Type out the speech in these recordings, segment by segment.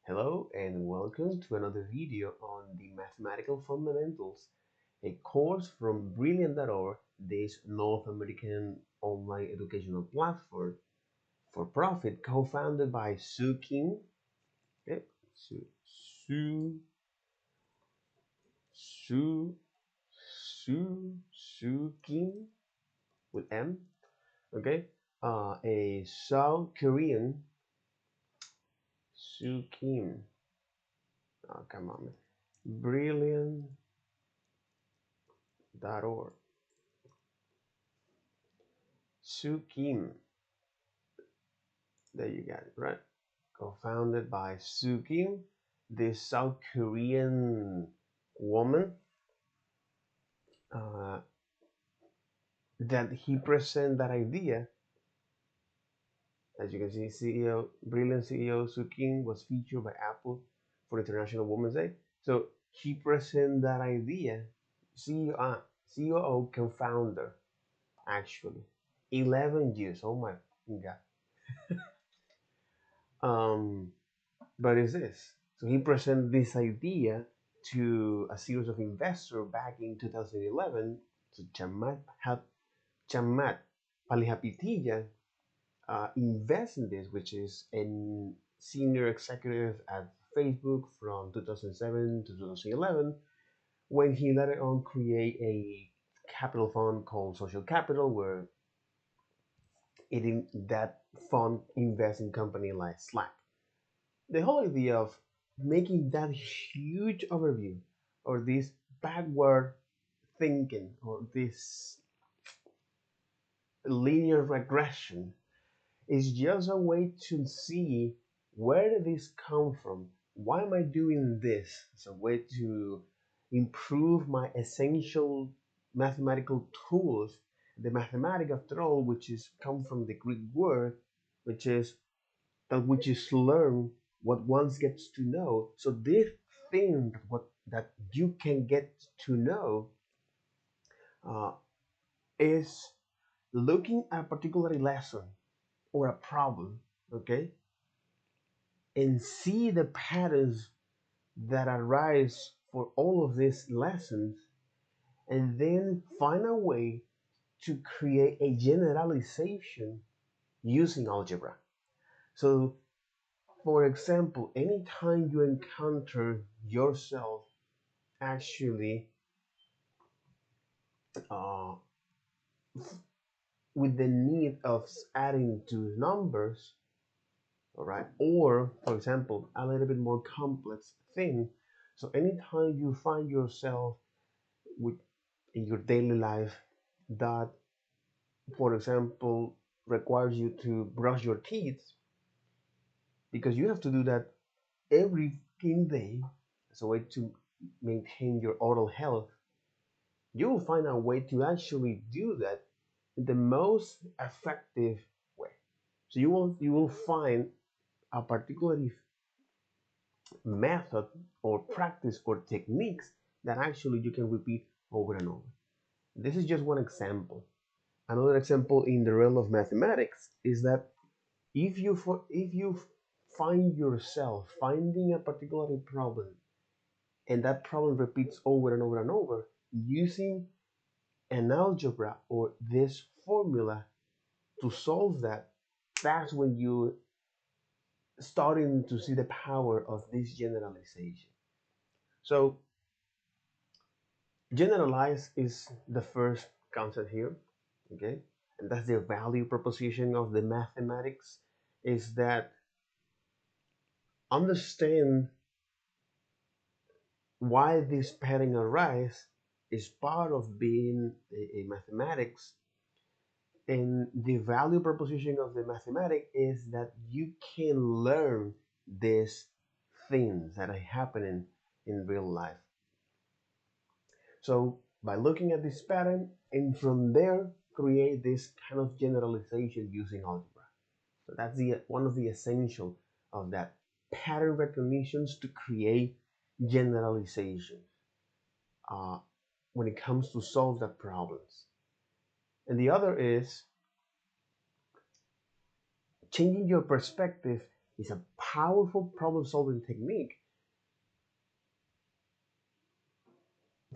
Hello and welcome to another video on the Mathematical Fundamentals, a course from Brilliant.org, this North American online educational platform for profit co-founded by Sue Kim, okay, Sue, Sue, Sue, Sue Kim with M, okay, a South Korean Sue Kim. Oh, come on, man. Brilliant.org. Sue Kim. There you got it, right? Co-founded by Soo Kim, this South Korean woman uh, that he present that idea. As you can see, CEO, brilliant CEO Soo Kim was featured by Apple for International Women's Day. So he present that idea, COO co-founder, actually, 11 years. Oh my God. Um, But it's this. So he presented this idea to a series of investors back in 2011. So Chamat Palihapitiya invest in this, which is a senior executive at Facebook from 2007 to 2011, when he later on create a capital fund called Social Capital, where that fund invests in company like Slack. The whole idea of making that huge overview or this backward thinking or this linear regression is just a way to see where did this come from? Why am I doing this? It's a way to improve my essential mathematical tools. The mathematic, after all, which is come from the Greek word, which is which is learn what one gets to know. So this thing that you can get to know uh, is looking at a particular lesson or a problem, okay, and see the patterns that arise for all of these lessons, and then find a way to create a generalization using algebra. So for example, anytime you encounter yourself actually uh, with the need of adding to numbers, all right, or for example, a little bit more complex thing. So anytime you find yourself with in your daily life that, for example, requires you to brush your teeth because you have to do that every fucking day as a way to maintain your oral health, you will find a way to actually do that in the most effective way. So you will find a particular method or practice or techniques that actually you can repeat over and over. This is just one example. Another example in the realm of mathematics is that if you find yourself finding a particular problem and that problem repeats over and over and over, using an algebra or this formula to solve that, that's when you starting to see the power of this generalization. So generalize is the first concept here, okay? And that's the value proposition of the mathematics, is that understand why this pattern arise is part of being a mathematics. And the value proposition of the mathematics is that you can learn these things that are happening in real life. So by looking at this pattern and from there create this kind of generalization using algebra. So that's the one of the essential of that pattern recognitions to create generalization uh, when it comes to solve the problems. And the other is changing your perspective is a powerful problem solving technique.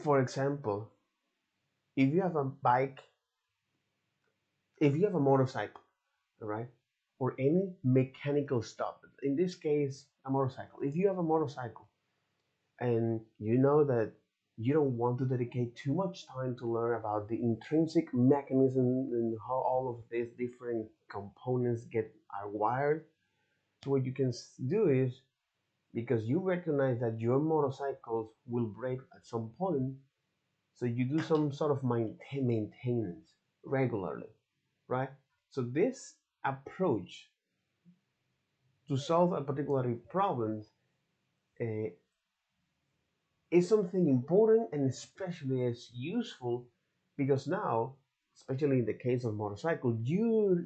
For example, if you have a bike, if you have a motorcycle, right, or any mechanical stuff, in this case, a motorcycle, if you have a motorcycle and you know that you don't want to dedicate too much time to learn about the intrinsic mechanism and how all of these different components get are wired. So what you can do is, because you recognize that your motorcycles will break at some point, so you do some sort of maintenance regularly, right? So this approach to solve a particular problem uh, is something important, and especially as useful, because now, especially in the case of motorcycle, you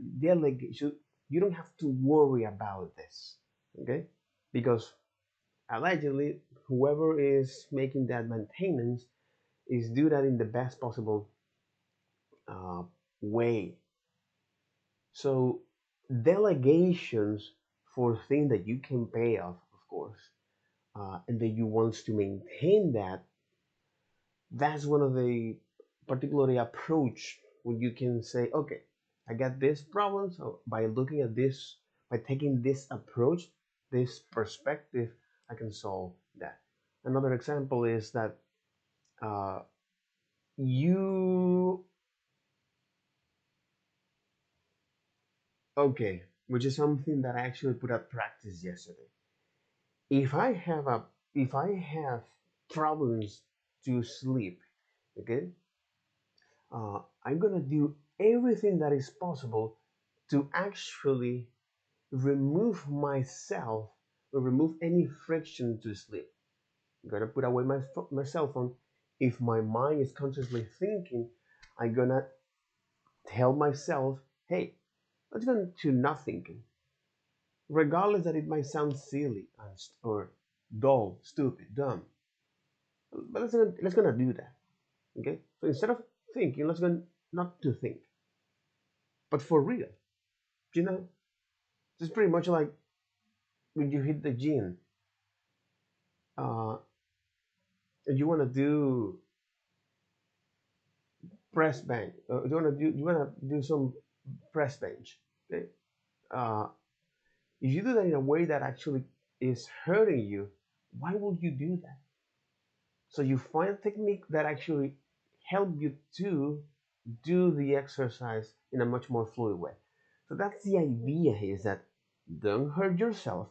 don't have to worry about this, okay? Because allegedly, whoever is making that maintenance is do that in the best possible uh, way. So delegations for things that you can pay off, of course, and that you want to maintain that, that's one of the particularly approach when you can say, okay, I got this problem, so by looking at this, by taking this approach, this perspective, I can solve that. Another example is that uh, you okay, which is something that I actually put at practice yesterday. If I have a if I have problems to sleep, okay, I'm gonna do everything that is possible to actually remove myself or remove any friction to sleep. I'm gonna put away my cell phone. If my mind is consciously thinking, I'm gonna tell myself, hey, let's go to not thinking, regardless that it might sound silly or dull, stupid, dumb. But let's gonna do that. Okay. So instead of thinking, let's go not to think, but for real. You know, it's pretty much like when you hit the gym, uh, and you wanna do press bench. You wanna do some press bench. Okay. Uh, if you do that in a way that actually is hurting you, why would you do that? So you find a technique that actually help you to do the exercise in a much more fluid way. So that's the idea here, is that don't hurt yourself,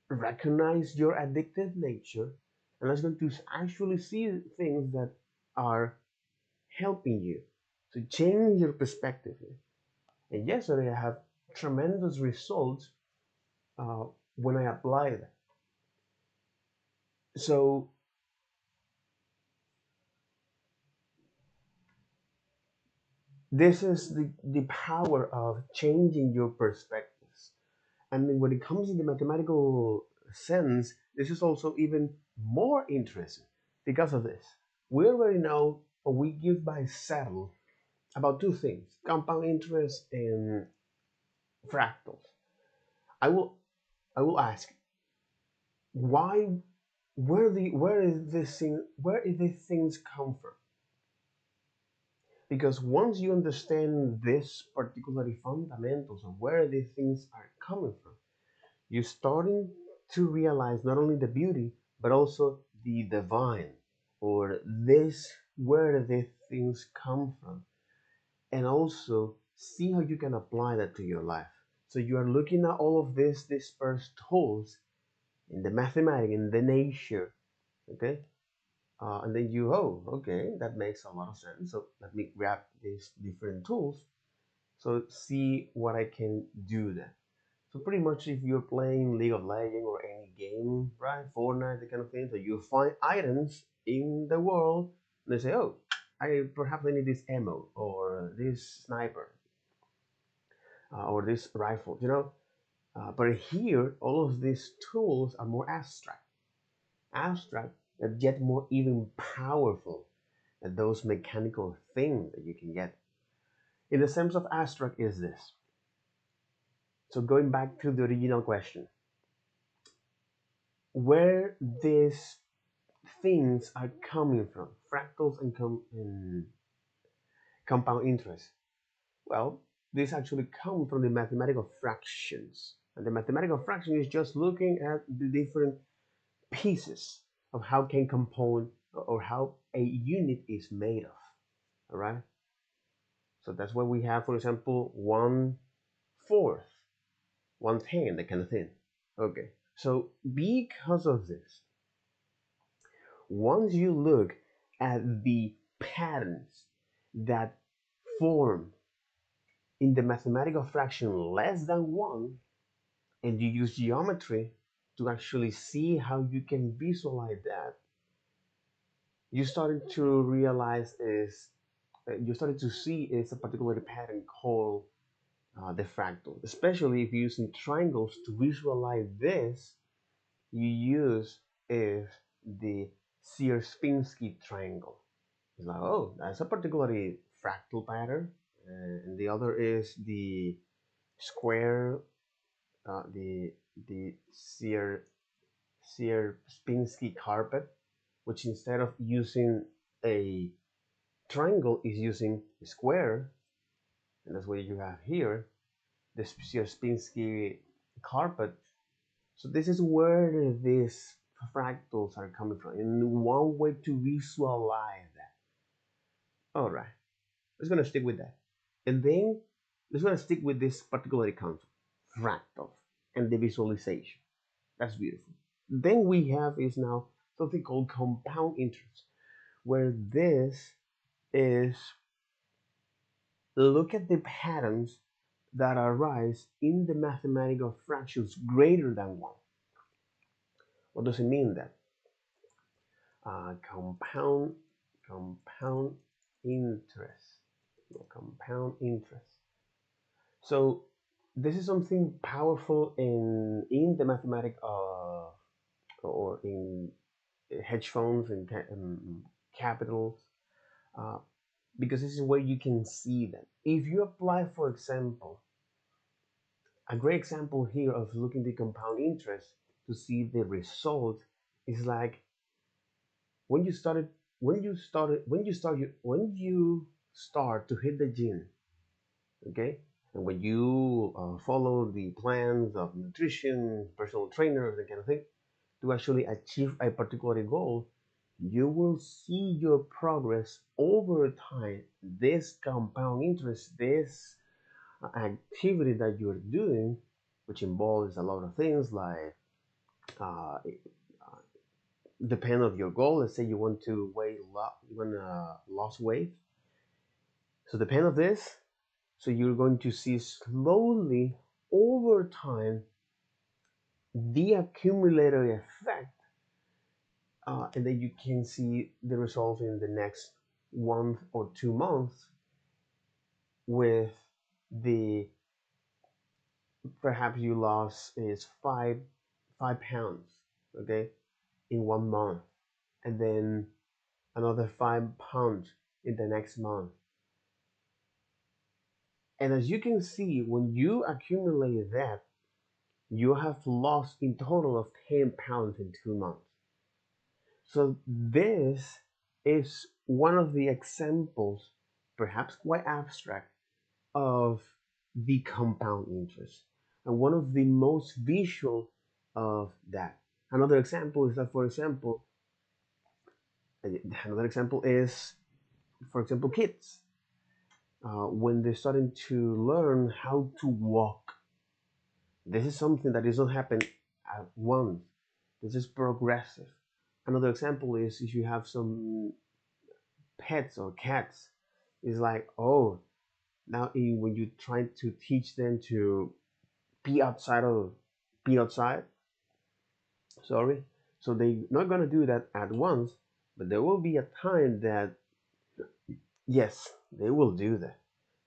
recognize your addictive nature, and let's going to actually see things that are helping you to change your perspective here. And yesterday I have tremendous results uh, when I applied that. So this is the power of changing your perspectives. And when it comes in the mathematical sense, this is also even more interesting because of this. We already know, or we give by settled about two things: compound interest and fractals. I will I will ask, why, where is these things come from? Because once you understand this particularly fundamentals of where these things are coming from, you're starting to realize not only the beauty but also the divine, or this where these things come from, and also see how you can apply that to your life. So you are looking at all of these dispersed tools in the mathematics, in the nature, okay, and then you, oh, okay, that makes a lot of sense, so let me grab these different tools, so see what I can do then. So pretty much if you're playing League of Legends or any game, right, Fortnite, the kind of thing, so you find items in the world, and they say, oh, I need this ammo or this sniper or this rifle, but here all of these tools are more abstract, and yet more even powerful than those mechanical things that you can get. In the sense of abstract is this: So going back to the original question, where these things are coming from, fractals and compound interest. Well, this actually comes from the mathematical fractions. And the mathematical fraction is just looking at the different pieces of how can compound or how a unit is made of. All right. So that's why we have, for example, 1/4, 1/10, that kind of thing. Okay. So because of this, once you look at the patterns that form in the mathematical fraction less than 1, and you use geometry to actually see how you can visualize that, you started to realize is you started to see is a particular pattern called the fractal. Especially if you're using triangles to visualize this, you use is the Sierpinski triangle. It's like, oh, that's a particularly fractal pattern, and the other is the square, the Sierpinski carpet, which instead of using a triangle is using a square, and that's what you have here, the Sierpinski carpet. So this is where these fractals are coming from, and one way to visualize that. All right, let's gonna stick with that, and then let's gonna stick with this particular concept, fractals, and the visualization. That's beautiful. Then we have is now something called compound interest, where this is look at the patterns that arise in the mathematical fractions greater than 1. What does it mean that? Compound interest. Compound interest. So this is something powerful in the mathematics or in hedge funds and capitals, uh, because this is where you can see that. If you apply, for example, a great example here of looking the compound interest to see the result is like when you started when you start to hit the gym, okay, and when you follow the plans of nutrition, personal trainer, that kind of thing, to actually achieve a particular goal, you will see your progress over time. This compound interest, this activity that you're doing, which involves a lot of things like uh, depend of your goal. Let's say you want to you want to lose weight. So depend of this. So you're going to see slowly over time the accumulator effect, and then you can see the result in the next 1 or 2 months with the perhaps you lost is 5 pounds, okay, in 1 month, and then another 5 pounds in the next month. And as you can see, when you accumulate that, you have lost in total of 10 pounds in 2 months. So this is one of the examples, perhaps quite abstract, of the compound interest, and one of the most visual of that. Another example is that, for example, another example is, for example, kids when they're starting to learn how to walk. This is something that does not happen at once. This is progressive. Another example is if you have some pets or cats, it's like, oh, now when you try to teach them to be outside of be outside, sorry, so they're not gonna do that at once, but there will be a time that yes, they will do that.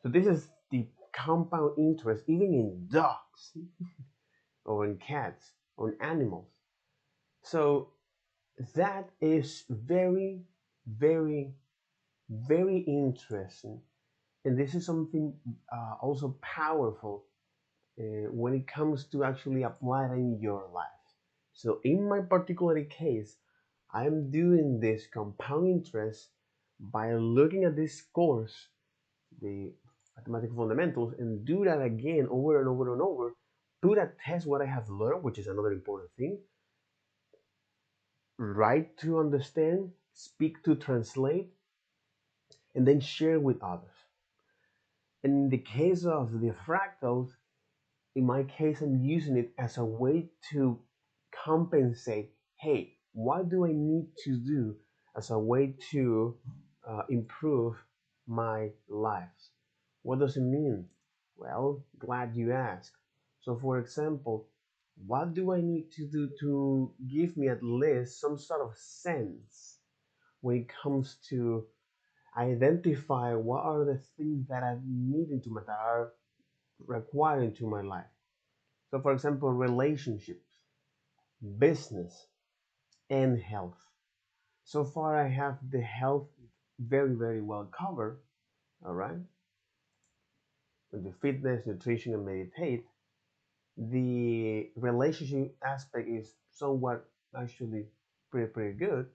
So this is the compound interest, even in dogs or in cats or in animals. So that is very, very, very interesting, and this is something also powerful when it comes to actually apply it in your life. So in my particular case, I'm doing this compound interest by looking at this course, the mathematical fundamentals, and do that again over and over and over. Put a test what I have learned, which is another important thing. Write to understand, speak to translate, and then share with others. And in the case of the fractals, in my case, I'm using it as a way to compensate. Hey, what do I need to do as a way to improve my life? What does it mean? Well, glad you asked. So, for example, what do I need to do to give me at least some sort of sense when it comes to identify what are the things that I need into my that are required into my life? So, for example, relationships, business, and health. So far, I have the health very, very well covered. All right, with the fitness, nutrition, and meditate. The relationship aspect is somewhat actually pretty good.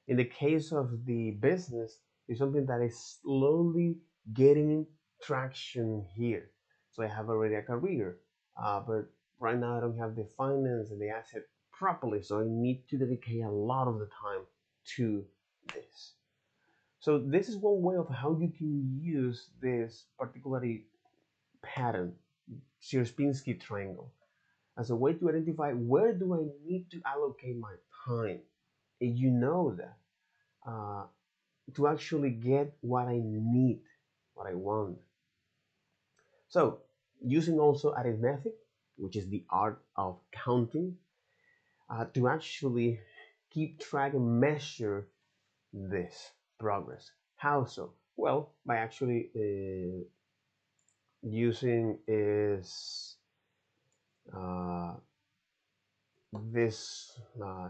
In the case of the business, it's something that is slowly getting traction here. So I have already a career, but right now I don't have the finance and the asset properly. So I need to dedicate a lot of the time to this. So this is one way of how you can use this particularly pattern, Sierpinski triangle, as a way to identify where do I need to allocate my time. And you know that. Uh, to actually get what I need, what I want. So, using also arithmetic, which is the art of counting, to actually keep track and measure this progress. How so? Well, by actually using is uh, this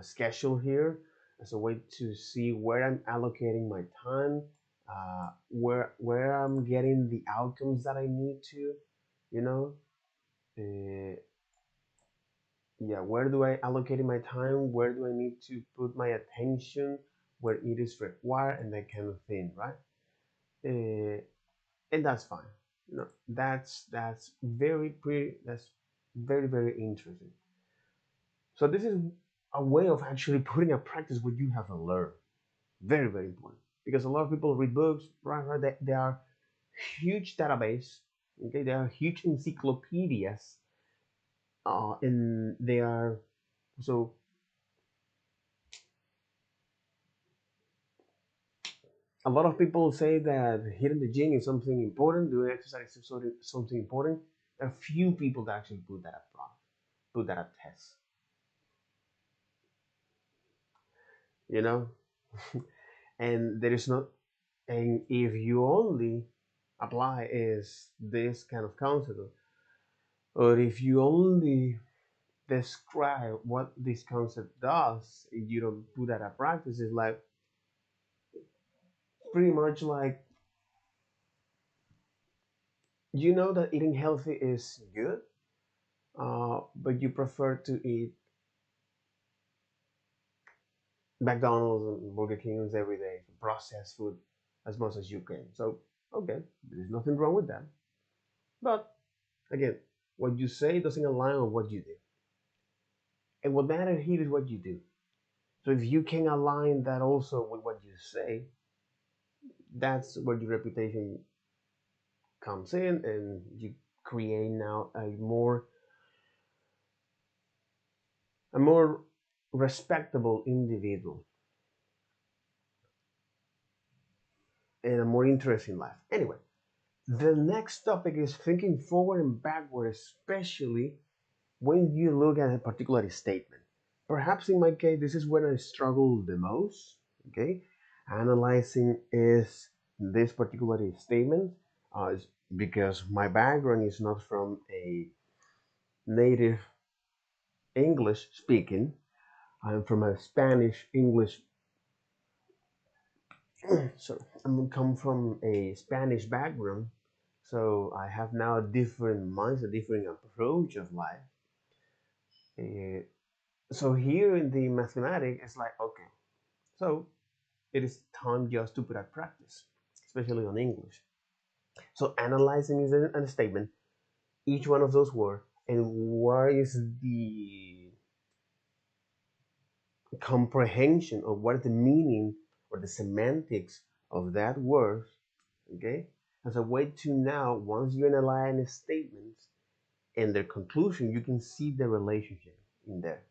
schedule here as a way to see where I'm allocating my time, where I'm getting the outcomes that I need to, you know, uh, yeah, where do I allocate my time? Where do I need to put my attention? Where it is required and that kind of thing, right? Uh, and that's fine. That's very pretty. That's very interesting. So this is a way of actually putting a practice what you have learned. Very important. Because a lot of people read books, right? They are huge database. Okay, they are huge encyclopedias, and they are so. A lot of people say that hitting the gym is something important, doing exercise is something important. There are few people that actually put that at put that at test. You know, and there is not. And if you only apply is this kind of concept, or if you only describe what this concept does, you don't put that at practice, it's like pretty much like you know that eating healthy is good, but you prefer to eat McDonald's and Burger King's every day, processed food as much as you can. So, okay, there's nothing wrong with that. But again, what you say doesn't align with what you do. And what matters here is what you do. So if you can align that also with what you say, that's where your reputation comes in and you create now a more respectable individual and a more interesting life. Anyway, the next topic is thinking forward and backward, especially when you look at a particular statement. Perhaps in my case, this is when I struggle the most. Okay, analyzing is this particular statement because my background is not from a native English speaking. I'm from a Spanish English. Sorry, I'm come from a Spanish background, So I have now a different mindset, a different approach of life. Uh, so here in the mathematics, it's like, okay, so it is time just to put at practice, especially on English. So analyzing is a statement, each one of those words, and what is the comprehension of what is the meaning or the semantics of that word, okay? As a way to now, once you analyze statements and their conclusion, you can see the relationship in there.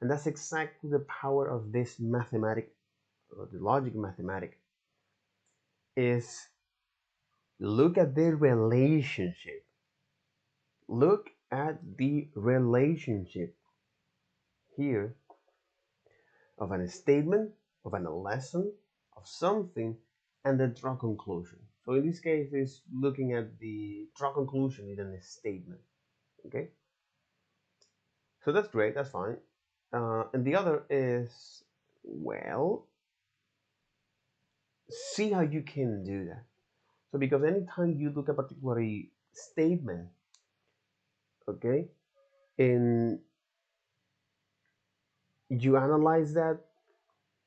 And that's exactly the power of this mathematic, or the logic mathematic, is look at the relationship. Look at the relationship here of a statement, of a lesson, of something, and the draw conclusion. So in this case, it's looking at the draw conclusion in a statement. Okay, so that's great. That's fine. And the other is, well, see how you can do that. So because anytime you look at a particular statement, okay, and you analyze that.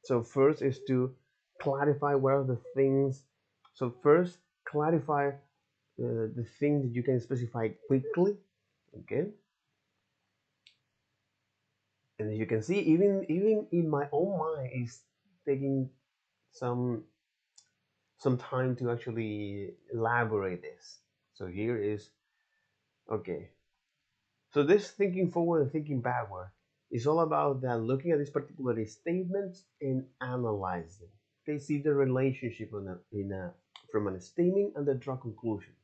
So first is to clarify what are the things. So first, clarify the things that you can specify quickly. Okay, and as you can see, even in my own mind, is taking some some time to actually elaborate this. So here is okay. So this thinking forward and thinking backward is all about that looking at these particular statements and analyze them. Okay, see the relationship from a statement and the draw conclusions.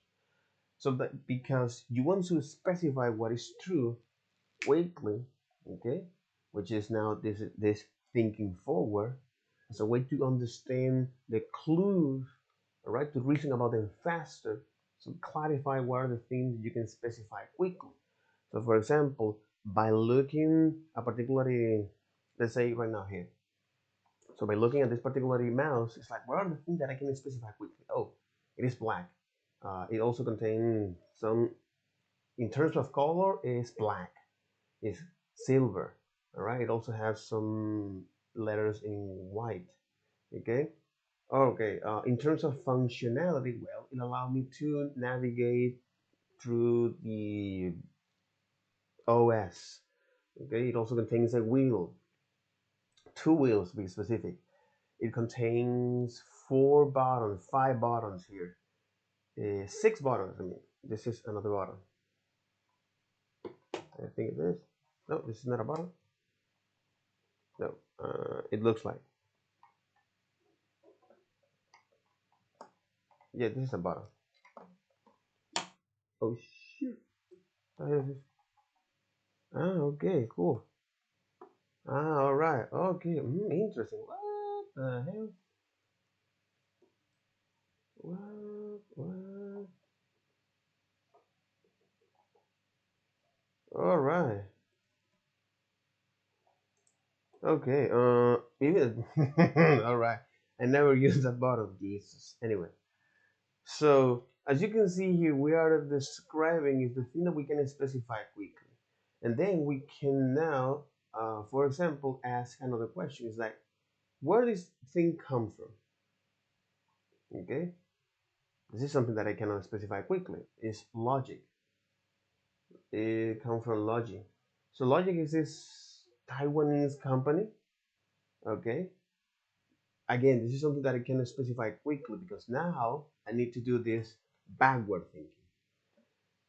So that because you want to specify what is true quickly, okay, which is now this thinking forward as a way to understand the clues, all right, to reason about them faster. So clarify what are the things you can specify quickly. So for example, by looking a particular, let's say right now here. So by looking at this particular mouse, it's like, what are the things that I can specify quickly? Oh, it is black. It also contains some, in terms of color, is black. It's silver. All right. It also has some letters in white. Okay. Okay. In terms of functionality, well, it allowed me to navigate through the OS. Okay. It also contains a wheel, two wheels to be specific. It contains four buttons, five buttons here, six buttons. I mean, this is another button. I think it is. No, this is not a button. No, it looks like. Yeah, this is a button. Oh shoot! Ah, okay, cool. Ah, all right. Okay, interesting. What the hell? What? All right. Okay. Even. All right. I never used that button, Jesus. Anyway. So as you can see here, we are describing is the thing that we can specify quickly. And then we can now, for example, ask another question. It's like, where does this thing come from? Okay, this is something that I cannot specify quickly. It's logic. It comes from logic. So logic is this Taiwanese company. Okay, again, this is something that I cannot specify quickly because now I need to do this backward thinking.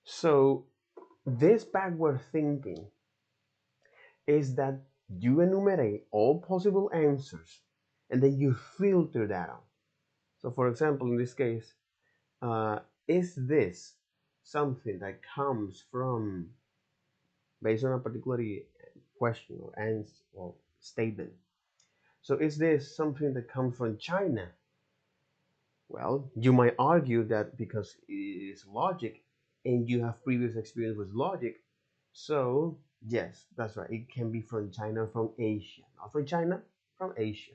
So this backward thinking is that you enumerate all possible answers and then you filter that out. So, for example, in this case, is this something that comes from based on a particular question or answer or statement? So, is this something that comes from China? Well, you might argue that because it is logic and you have previous experience with logic, so yes, that's right. It can be from China, from Asia. Not from China, from Asia.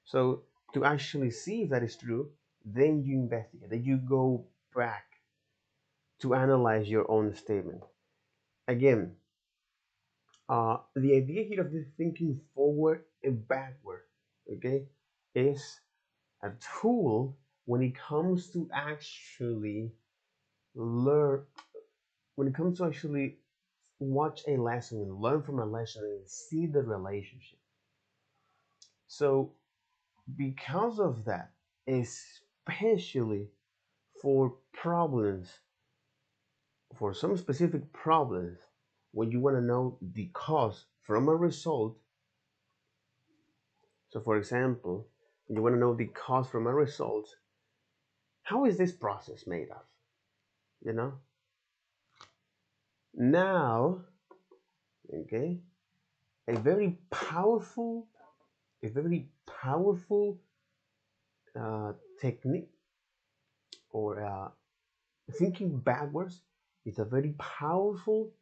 So to actually see if that is true, then you investigate, then you go back to analyze your own statement. Again, the idea here of this thinking forward and backward, okay, is a tool when it comes to actually learn, when it comes to actually watch a lesson and learn from a lesson and see the relationship. So, because of that, especially for problems, for some specific problems, when you want to know the cause from a result, so for example, you want to know the cause from a result, how is this process made of? You know? Now, okay, a very powerful, a very powerful uh, technique or thinking backwards is a very powerful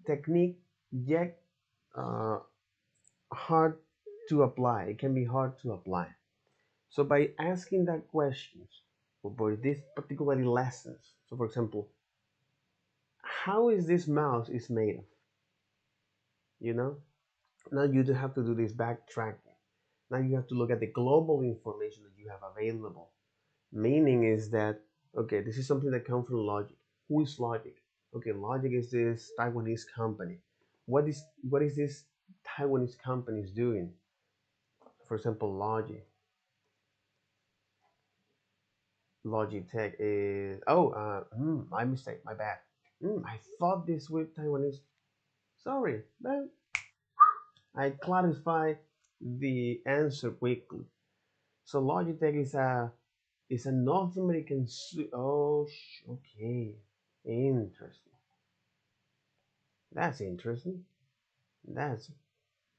technique, yet uh, hard to apply. It can be hard to apply. So by asking that questions or by these particularly lessons, so for example, how is this mouse is made of? You know, now you don't have to do this backtracking. Now you have to look at the global information that you have available. Meaning is that okay, this is something that comes from logic. Who is logic? Okay, logic is this Taiwanese company. What is this Taiwanese company is doing? For example, logic. Logitech is my mistake, my bad. I thought this with Taiwanese. Sorry, but I clarify the answer quickly. So Logitech is a North American. Okay, interesting. That's interesting. That's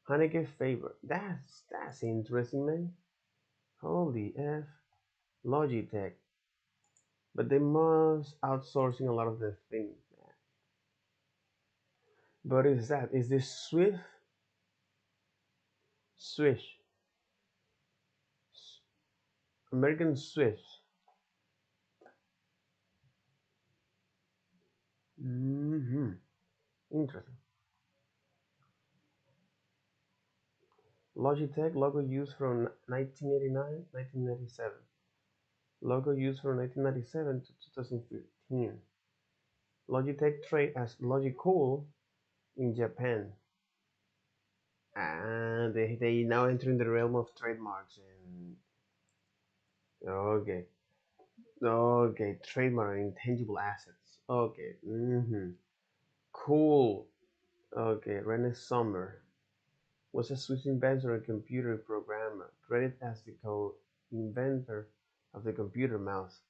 Haneke favorite. That's interesting, man. Holy f, Logitech. But they must outsourcing a lot of the things. But is that is this Swish, American Swiss? Mm-hmm. Interesting. Logitech logo used from 1989, 1997. Logo used from 1997 to 2015. Logitech trade as Logicool in Japan. And they now enter in the realm of trademarks and okay. Okay, trademark and intangible assets. Okay. Cool. Okay, Rene Sommer was a Swiss inventor and computer programmer, credited as the co-inventor of the computer mouse.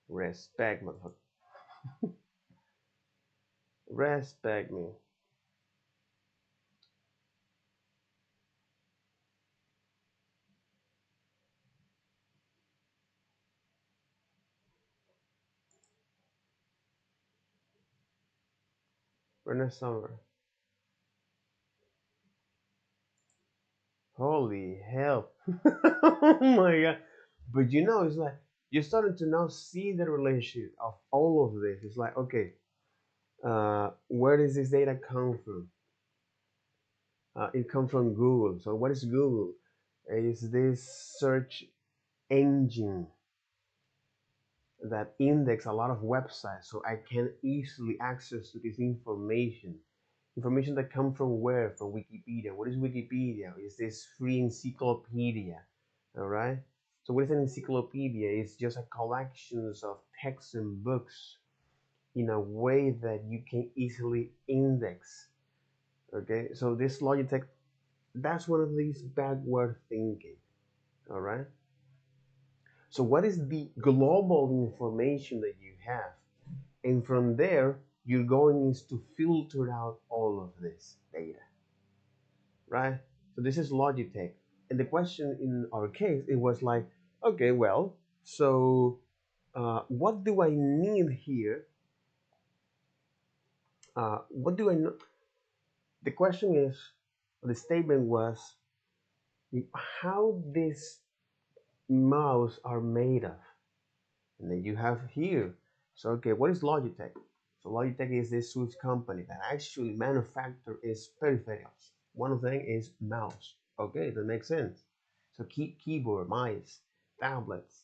Respect, motherfucker. Respect me. Rene Sommer. Holy hell. Oh my god. But it's like you're starting to now see the relationship of all of this. It's like, okay, where does this data come from? It comes from Google. So what is Google? Is this search engine that index a lot of websites so I can easily access to this information. Information that come from where? From Wikipedia. What is Wikipedia? Is this free encyclopedia? All right. So what is an encyclopedia? It's just a collections of texts and books in a way that you can easily index. Okay. So this Logitech, that's one of these backward thinking. All right. So what is the global information that you have? And from there, you're going is to filter out all of this data, right? So this is Logitech. And the question in our case, it was like, okay, well, so what do I need here? What do I know? The question is, the statement was, how this mouse are made of. And then you have here So okay, what is Logitech? So Logitech is this Swiss company that actually manufacture its peripherals. One of them is mouse. Okay, that makes sense. So keyboard, mice, tablets.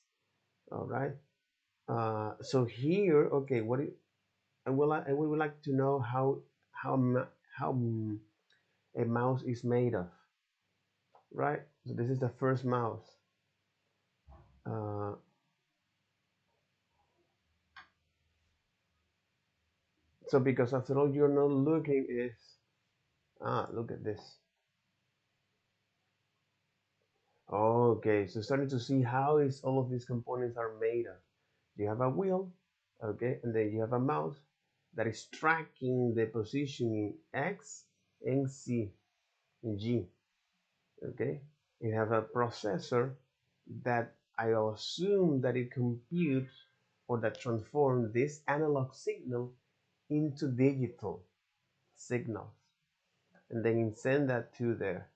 All right. So here, okay, I would like to know how a mouse is made of, right? So this is the first mouse. Uh, so because after all, you're not looking is look at this. Okay, so starting to see how is all of these components are made of. You have a wheel, okay, and then you have a mouse that is tracking the position in X and C and G, okay. You have a processor that I'll assume that it computes or that transforms this analog signal into digital signals and then send that to there.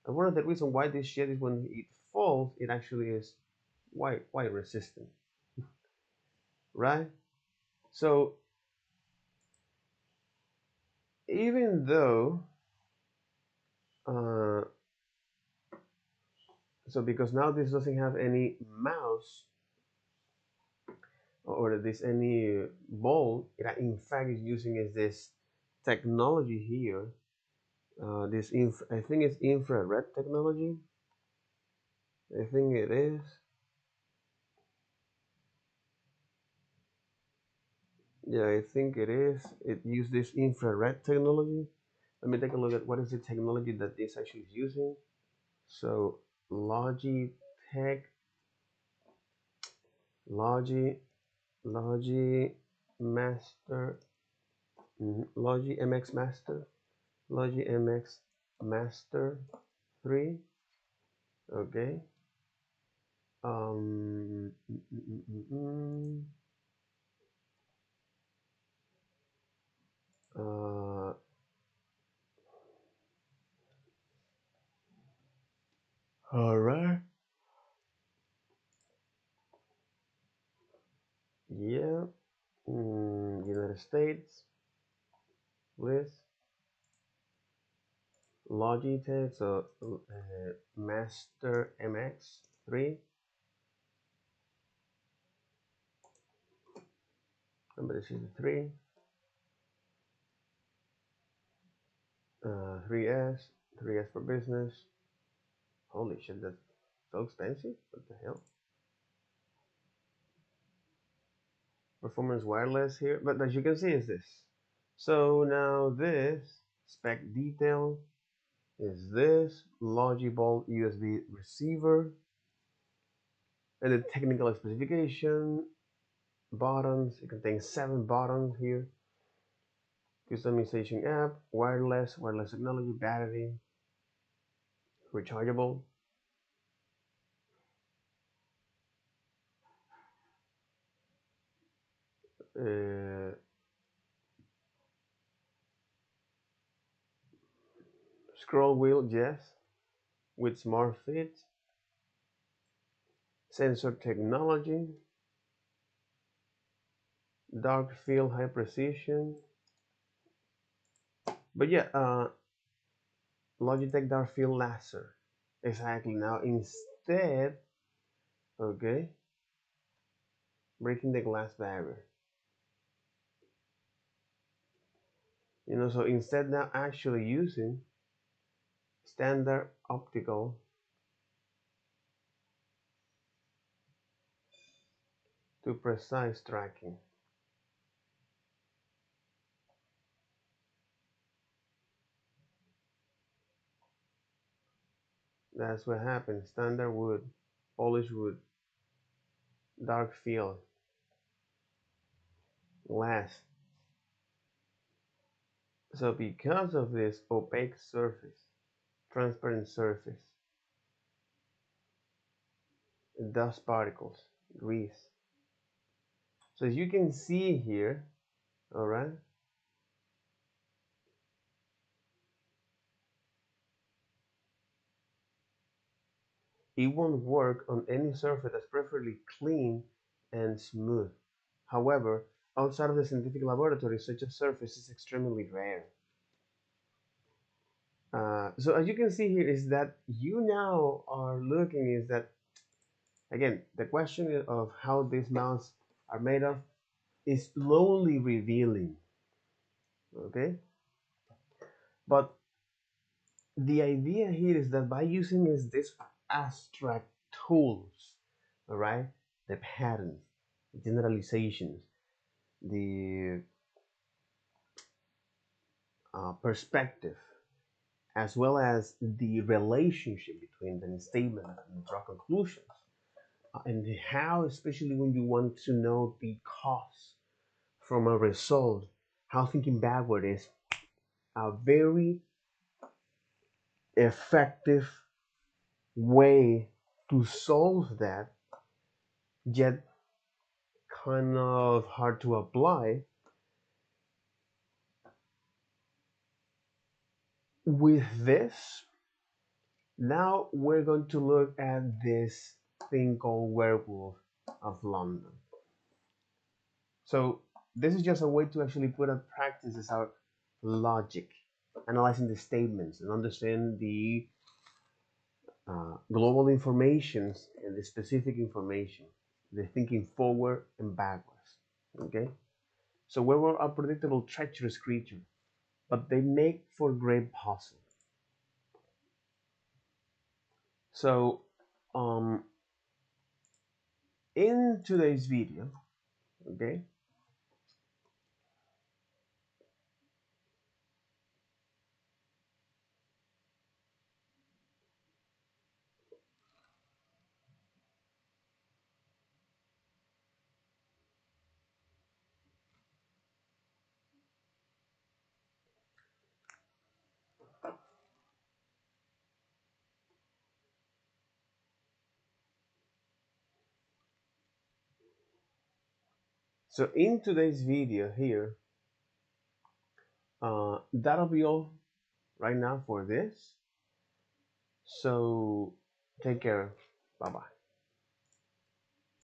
And one of the reasons why this shit is when it falls, it actually is quite resistant, right? So even though, uh, so because now this doesn't have any mouse or this any ball, it in fact is using is this technology here. I think it's infrared technology. I think it is. Yeah, I think it is. It used this infrared technology. Let me take a look at what is the technology that this actually is using. So Logitech, Logi, Logi Master, Logi MX Master, Logi MX Master 3. Okay. Um. mm, mm, mm, mm, Uh. All right. Yeah. United States list. Logitech, so Master MX3, number this is the 3S, 3S for business. Holy shit, that's so expensive. What the hell? Performance wireless here, but as you can see, is this. So now this spec detail is this Logiball USB receiver, and the technical specification buttons. It contains 7 buttons here. Customization app, wireless technology, battery, rechargeable. Uh, Scroll wheel, yes, with smart fit. Sensor technology, dark field, high precision. But yeah, Logitech dark field laser. Exactly. Now instead, okay, breaking the glass barrier. So instead now actually using standard optical to precise tracking. That's what happens. Standard wood, polished wood, dark field, glass. So because of this opaque surface, transparent surface, dust particles, grease. So as you can see here, all right, it won't work on any surface that's preferably clean and smooth. However, outside of the scientific laboratory, such a surface is extremely rare. So as you can see here is that you now are looking is that again the question of how these mounts are made of is slowly revealing. Okay, but the idea here is that by using is this abstract tools, all right, the patterns, the generalizations, the perspective, as well as the relationship between the statement and draw conclusions, and how, especially when you want to know the cause from a result, how thinking backward is a very effective way to solve that, yet kind of hard to apply. With this, now we're going to look at this thing called Werewolf of London. So this is just a way to actually put at practice is our logic, analyzing the statements and understand the global informations and the specific information, the thinking forward and backwards. Okay, so werewolves are predictable, treacherous creatures, but they make for great puzzle. So, um, in today's video, okay, so in today's video here, that'll be all right now for this. So take care. Bye bye.